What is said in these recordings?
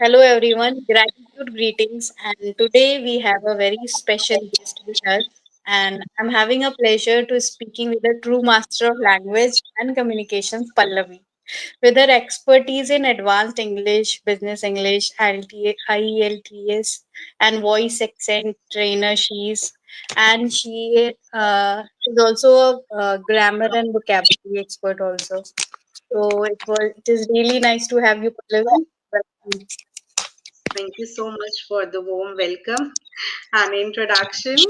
Hello everyone, gratitude greetings, and today we have a very special guest with us, and I'm having a pleasure to speaking with a true master of language and communications, Pallavi. With her expertise in advanced English, business English, IELTS, and voice accent trainer, she is also a grammar and vocabulary expert also. So it is really nice to have you, Pallavi. Welcome. Thank you so much for the warm welcome and introduction.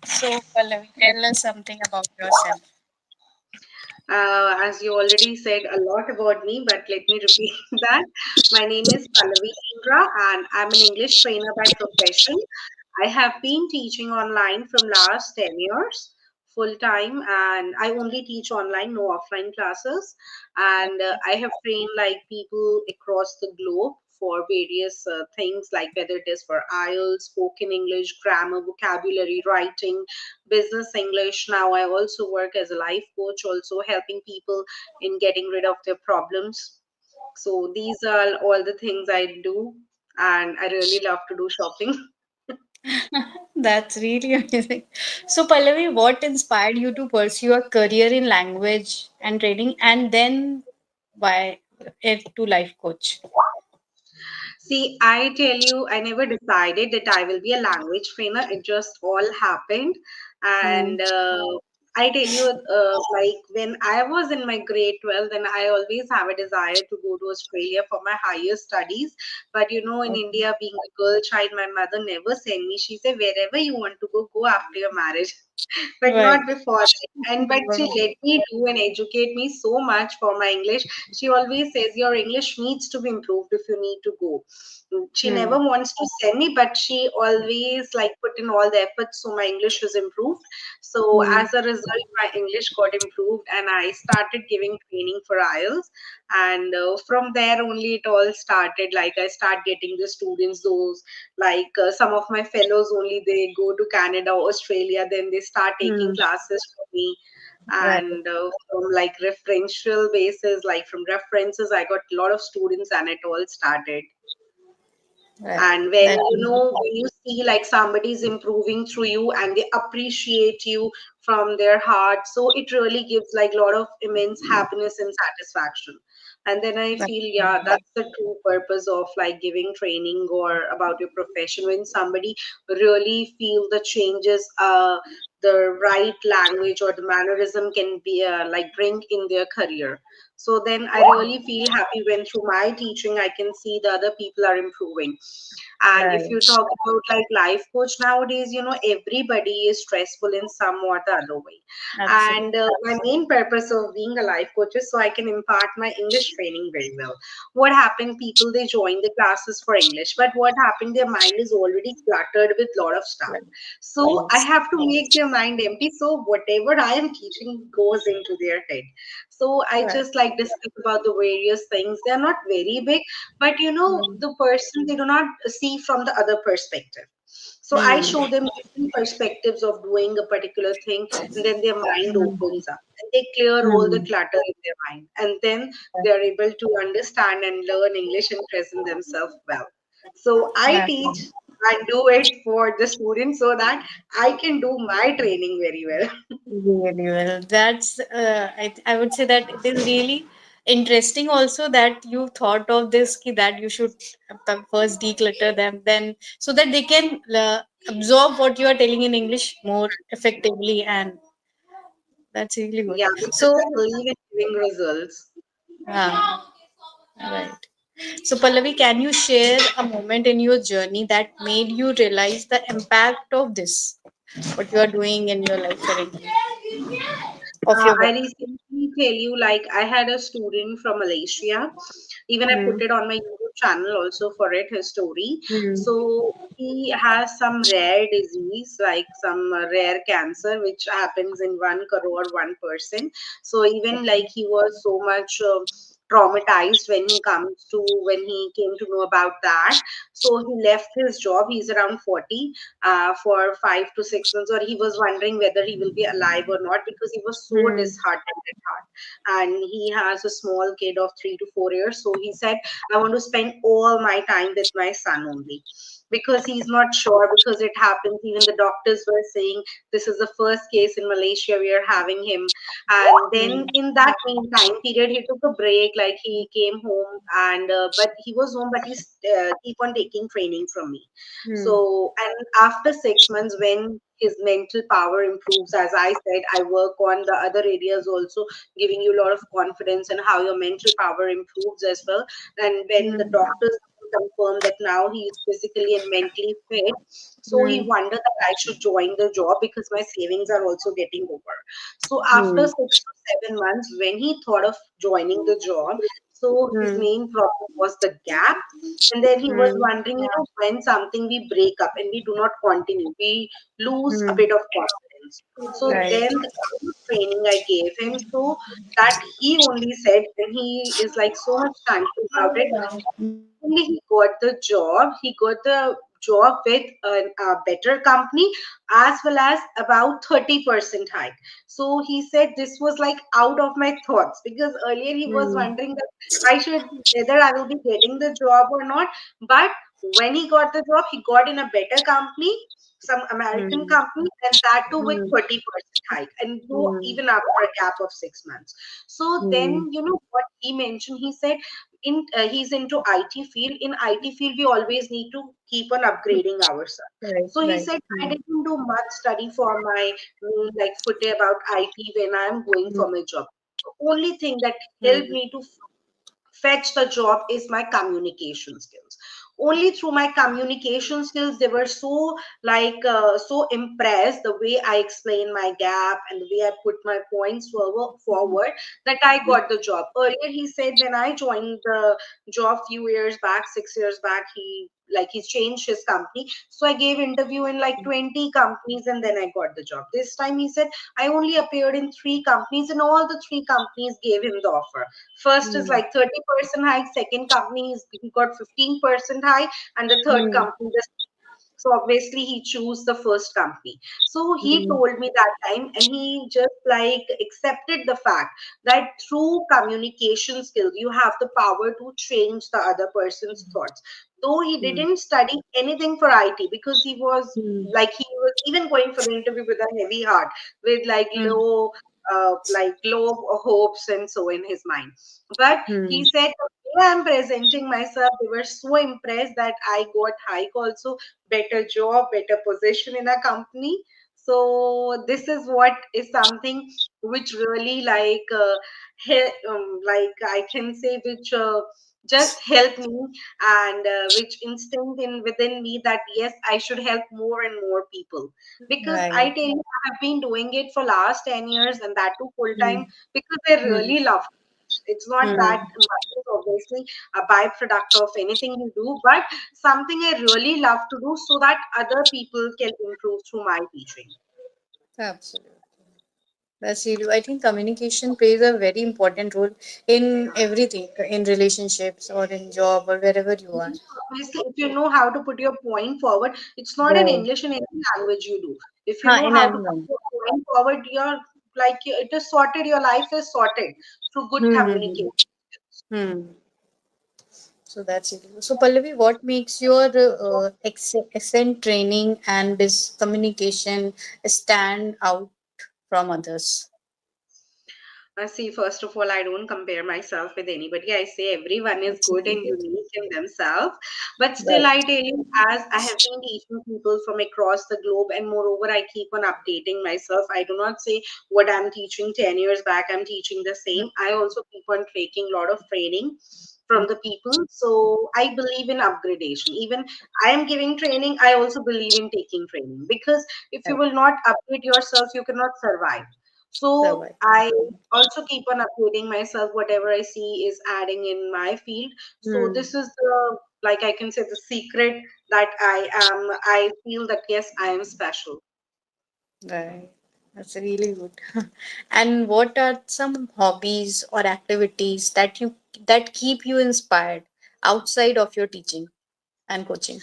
So, Pallavi, tell us something about yourself. As you already said a lot about me, but let me repeat that. My name is Pallavi Indra, and I'm an English trainer by profession. I have been teaching online from last 10 years full time, and I only teach online, no offline classes. And I have trained like people across the globe for various things, like whether it is for IELTS, spoken English, grammar, vocabulary, writing, business English. Now I also work as a life coach, also helping people in getting rid of their problems. So these are all the things I do, and I really love to do shopping. That's really amazing. So, Pallavi, what inspired you to pursue a career in language and training, and then why it to life coach? See, I tell you, I never decided that I will be a language trainer. It just all happened. Mm, And I tell you, like when I was in my grade 12, then I always have a desire to go to Australia for my higher studies. But in okay. India, being a girl child, my mother never sent me. She said, wherever you want to go after your marriage, but Right. not before that. And but she let me do and educate me so much for my English. She always says your English needs to be improved if you need to go. She Hmm. never wants to send me, but she always like put in all the effort so my English is improved. So Hmm. as a result, my English got improved, and I started giving training for IELTS. And from there only it all started. Like I start getting the students, those like some of my fellows only they go to Canada, Australia, then they start taking Hmm. classes from me. Right. And from like referential basis, like from references, I got a lot of students, and it all started. Right. And when That. when you see like somebody's improving through you and they appreciate you from their heart, so it really gives like a lot of immense happiness and satisfaction. And then I That. feel, yeah, that's the true purpose of like giving training or about your profession, when somebody really feel the changes the right language or the mannerism can be like bring in their career. So then I really feel happy when through my teaching I can see the other people are improving. And if you Right. talk about like life coach nowadays, everybody is stressful in some or the other way. Absolutely. And my main purpose of being a life coach is so I can impart my English training very well. What happened? People they join the classes for English, but what happened? Their mind is already cluttered with lot of stuff. Right. So I Yes. have to make their mind empty. So whatever I am teaching goes into their head. So I Right. just like discuss about the various things. They're not very big, but Hmm. the person they do not see from the other perspective. So I Hmm. show them different perspectives of doing a particular thing, and then their mind Hmm. opens up and they clear all the Hmm. clutter in their mind, and then they're able to understand and learn English and present themselves well. So I Right. teach and do it for the students so that I can do my training very well. Really well. I would say that it is really interesting also that you thought of this that you should first declutter them, then so that they can absorb what you are telling in English more effectively, and that's really good. Yeah, because So, I believe in giving results. uh, right. So, Pallavi, can you share a moment in your journey that made you realize the impact of this, what you are doing in your life currently, of your I work? recently tell you, like, I had a student from Malaysia. Even I Hmm. put it on my YouTube channel also for it, his story. Hmm. So he has some rare disease, like some rare cancer, which happens in 1 crore 1%. So even like he was so much. traumatized when he came to know about that. So he left his job. He's around 40, for 5 to 6 months, or he was wondering whether he will be alive or not, because he was so Hmm. disheartened at heart. And he has a small kid of 3 to 4 years. So he said, I want to spend all my time with my son only, because he's not sure, because it happens. Even the doctors were saying this is the first case in Malaysia we are having him. And then Hmm. in that meantime period, he took a break, like he came home, and but he was home, but he keep on taking training from me. Hmm. So, and after 6 months, when his mental power improves, as I said, I work on the other areas also, giving you a lot of confidence and how your mental power improves as well. And when the Hmm. doctors confirm that now he is physically and mentally fit, so he Hmm. wondered that I should join the job because my savings are also getting over. So after Hmm. 6 to 7 months, when he thought of joining the job, so his Hmm. main problem was the gap. And then he was Hmm. wondering, when something we break up and we do not continue, we lose a Hmm. bit of confidence. So Right. then the kind of training I gave him, so that he only said, and he is like so much thankful about it. Only he got the job. He got the job with a better company, as well as about 30% hike. So he said this was like out of my thoughts, because earlier he was Hmm. wondering that I should, whether I will be getting the job or not. But when he got the job, he got in a better company, some American Hmm. company, and that too with Hmm. 30% hike, and though Hmm. even after a gap of 6 months. So Hmm. then, what he mentioned, he said, he's into IT field. In IT field, we always need to keep on upgrading ourselves. Right. So he Right. said, I Hmm. didn't do much study for my like footy about IT when I'm going Hmm. for my job. The only thing that helped Hmm. me to fetch the job is my communication skills. Only through my communication skills, they were so so impressed the way I explain my gap and the way I put my points forward, that I got the job. Earlier he said, when I joined the job few years back, 6 years back, he changed his company. So I gave interview in like 20 companies, and then I got the job. This time he said, I only appeared in 3 companies, and all the 3 companies gave him the offer. First is Hmm. like 30% hike, second company is he got 15% hike, and the third Hmm. company the same. So obviously he chose the first company. So he Hmm. told me that time, and he just like accepted the fact that through communication skills you have the power to change the other person's thoughts. Though he Hmm. didn't study anything for IT, because Hmm. he was even going for the interview with a heavy heart, with Hmm. like low hopes and so in his mind. But Hmm. he said, the way I'm presenting myself, they were so impressed that I got hike also, better job, better position in a company. So this is what is something which really like I can say, which just helped me, and which instinct in within me that yes, I should help more and more people, because I Right. tell you, I have been doing it for last 10 years, and that too full Hmm. time, because I Hmm. really love it. It's not that Hmm. money is obviously a byproduct of anything you do, but something I really love to do, so that other people can improve through my teaching. Absolutely. That's really, I think communication plays a very important role in everything, in relationships or in job or wherever you are. Obviously, if you know how to put your point forward, it's not in Right. English, in any language you do. If you Ha, know in how to put anyone. your point forward, it is sorted. Your life is sorted through good Hmm. Hmm. communication. Hmm. Hmm. So that's it. So Pallavi, what makes your accent training and this communication stand out from others? See, first of all, I don't compare myself with anybody. I say everyone is good and Absolutely. unique in themselves. But still, Right. I tell you, as I have been teaching people from across the globe, and moreover, I keep on updating myself. I do not say what I'm teaching 10 years back, I'm teaching the same. I also keep on taking a lot of training from the people. So I believe in upgradation. Even I am giving training, I also believe in taking training, because if you Right. will not upgrade yourself, you cannot survive. So Survive. I also keep on updating myself. Whatever I see is adding in my field. So Hmm. this is the, like I can say, the secret that I feel that yes, I am special. Right. That's really good. And what are some hobbies or activities that you that keep you inspired outside of your teaching and coaching?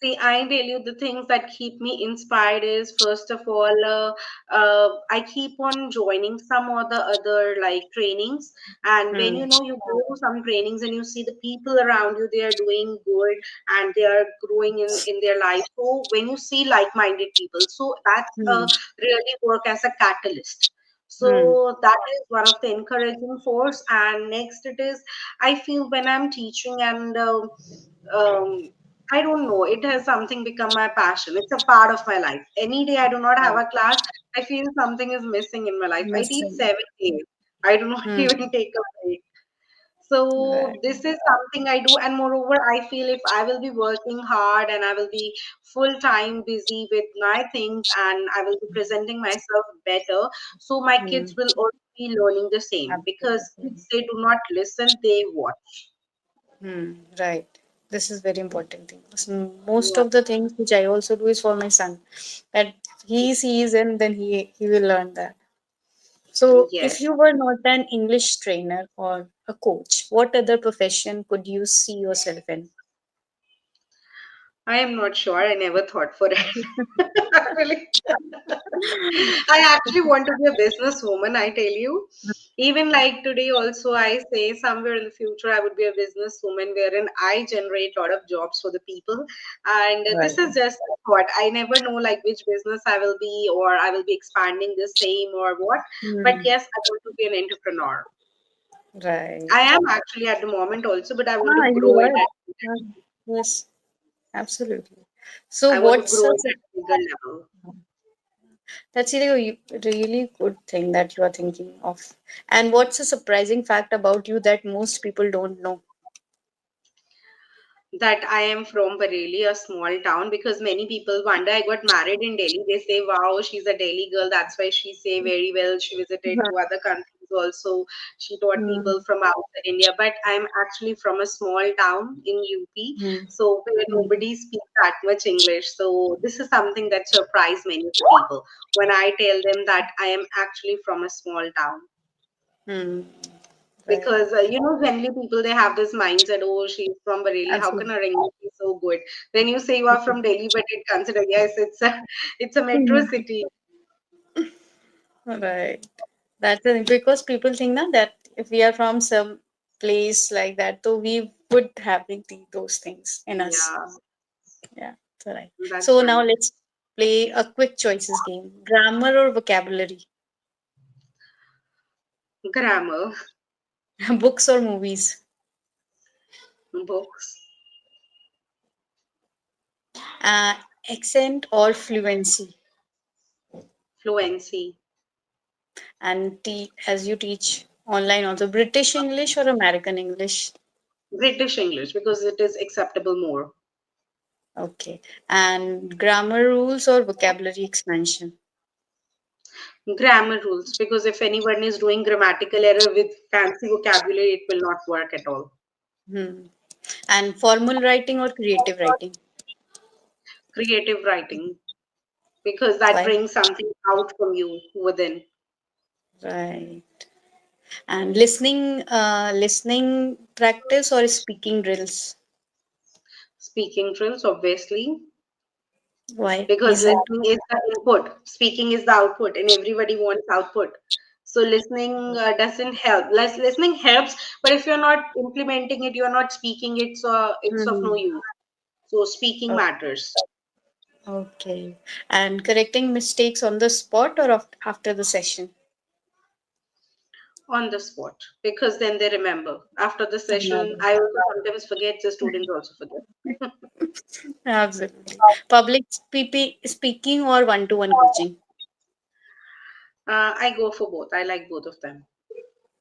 See, I tell you the things that keep me inspired is first of all, I keep on joining some or the other like trainings. And when Hmm. you go to some trainings and you see the people around you, they are doing good and they are growing in their life. So when you see like-minded people, so that's Hmm. really work as a catalyst. Hmm. So that is one of the encouraging force. And next it is, I feel when I'm teaching and um, I don't know. It has something become my passion. It's a part of my life. Any day I do not have Right. a class, I feel something is missing in my life. I teach Missing. 7 days. I do not Hmm. even take a break. So Right. this is something I do, and moreover, I feel if I will be working hard and I will be full time busy with my things and I will be presenting myself better, so my Hmm. kids will also be learning the same because Absolutely. kids they do not listen, they watch. Hmm. Right. This is very important thing. Most Yeah. of the things which I also do is for my son. That he sees and then he will learn that. So, if Yes. you were not an English trainer or a coach, what other profession could you see yourself in? I am not sure. I never thought for it. Actually, I actually want to be a businesswoman, I tell you. Even like today, also, I say somewhere in the future, I would be a businesswoman wherein I generate a lot of jobs for the people. And this Right. is just what I never know, like which business I will be, or I will be expanding the same, or what. But Hmm. yes, I want to be an entrepreneur. Right. I am actually at the moment also, but I want Ah, to you grow it. are. Ah, yes, absolutely. So, I want to what's grow a, it at a bigger level. that's really good thing that you are thinking of. And what's a surprising fact about you that most people don't know? That I am from Bareilly, a small town, because many people wonder. I got married in Delhi. They say, "Wow, she's a Delhi girl." That's why she say very well. She visited to other countries also. She taught Hmm. people from outside India. But I'm actually from a small town in UP, Hmm. so where Hmm. nobody speaks that much English. So this is something that surprised many of the people when I tell them that I am actually from a small town. Hmm. Right. Because generally people they have this mindset, oh, she's from Bareilly, how can Absolutely. her English be so good? When you say you are from Delhi, but it consider, yes, it's a metro Hmm. city. Right. That's the thing, because people think now that if we are from some place like that, so we would have those things in us. Yeah, Yeah, that's right. that's So right. now let's play a quick choices game. Grammar or vocabulary? Grammar. Books or movies? Books. Uh, Accent or fluency? Fluency. And as you teach online also, British English or American English? British English because it is acceptable more. Okay. And grammar rules or vocabulary expansion? Grammar rules because if anyone is doing grammatical error with fancy vocabulary, it will not work at all. Hmm. And formal writing or creative writing? Creative writing because that Why? brings something out from you within. Right. And listening practice or speaking drills? Speaking drills, obviously, Why? because Reason? listening is the input, speaking is the output, and everybody wants output. So listening doesn't help. Listening helps, but if you're not implementing it, you're not speaking it, so it's of no Hmm. use. So speaking matters Okay. And correcting mistakes on the spot or after the session? on the spot because then they remember. After the session, Another. I also sometimes forget, the students also forget. Absolutely. Public speaking or one-to-one coaching? I go for both. I like both of them.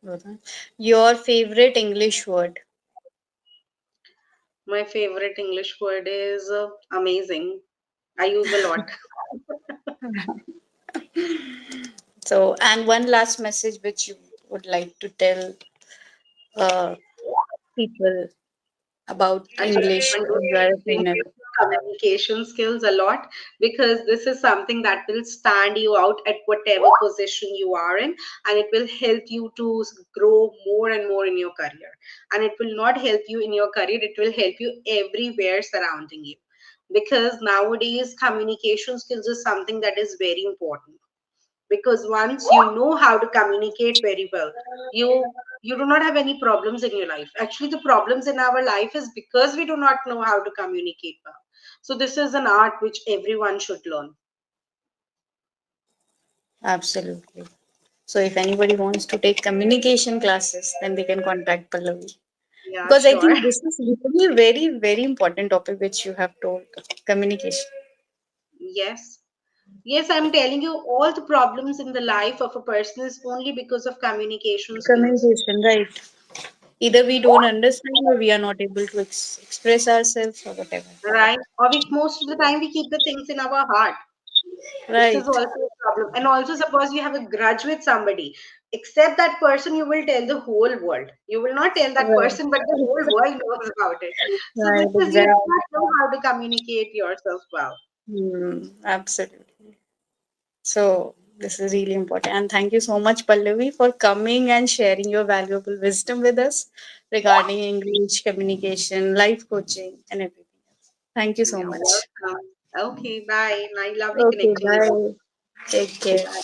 Both, huh? Your favorite English word? My favorite English word is amazing. I use a lot. So, and one last message which you would like to tell uh, people. about Actually, English everyone as do you are a trainer. improve your communication skills a lot, because this is something that will stand you out at whatever position you are in, and it will help you to grow more and more in your career. And it will not help you in your career, it will help you everywhere surrounding you. Because nowadays, communication skills is something that is very important, because once you know how to communicate very well, you do not have any problems in your life. Actually, the problems in our life is because we do not know how to communicate well. So this is an art which everyone should learn. Absolutely. So if anybody wants to take communication classes, then they can contact Pallavi. Yeah, Because I sure. think this is really a very, very important topic which you have told. Communication. Yes, yes, I'm telling you, all the problems in the life of a person is only because of communication skills. Communication, right. Either we don't understand or we are not able to express ourselves or whatever. Right, or we, most of the time we keep the things in our heart. This is Right. also a problem. And also, suppose you have a grudge with somebody, except that person, you will tell the whole world. You will not tell that Right. person, but the whole world knows about it. So Right, this is, you do exactly. not know how to communicate yourself well. Absolutely. So this is really important. And thank you so much, Pallavi, for coming and sharing your valuable wisdom with us regarding English, communication, life coaching, and everything else. Thank you so You're much. welcome. Okay, bye. Lovely Okay, connecting with you. bye. Take care. Bye.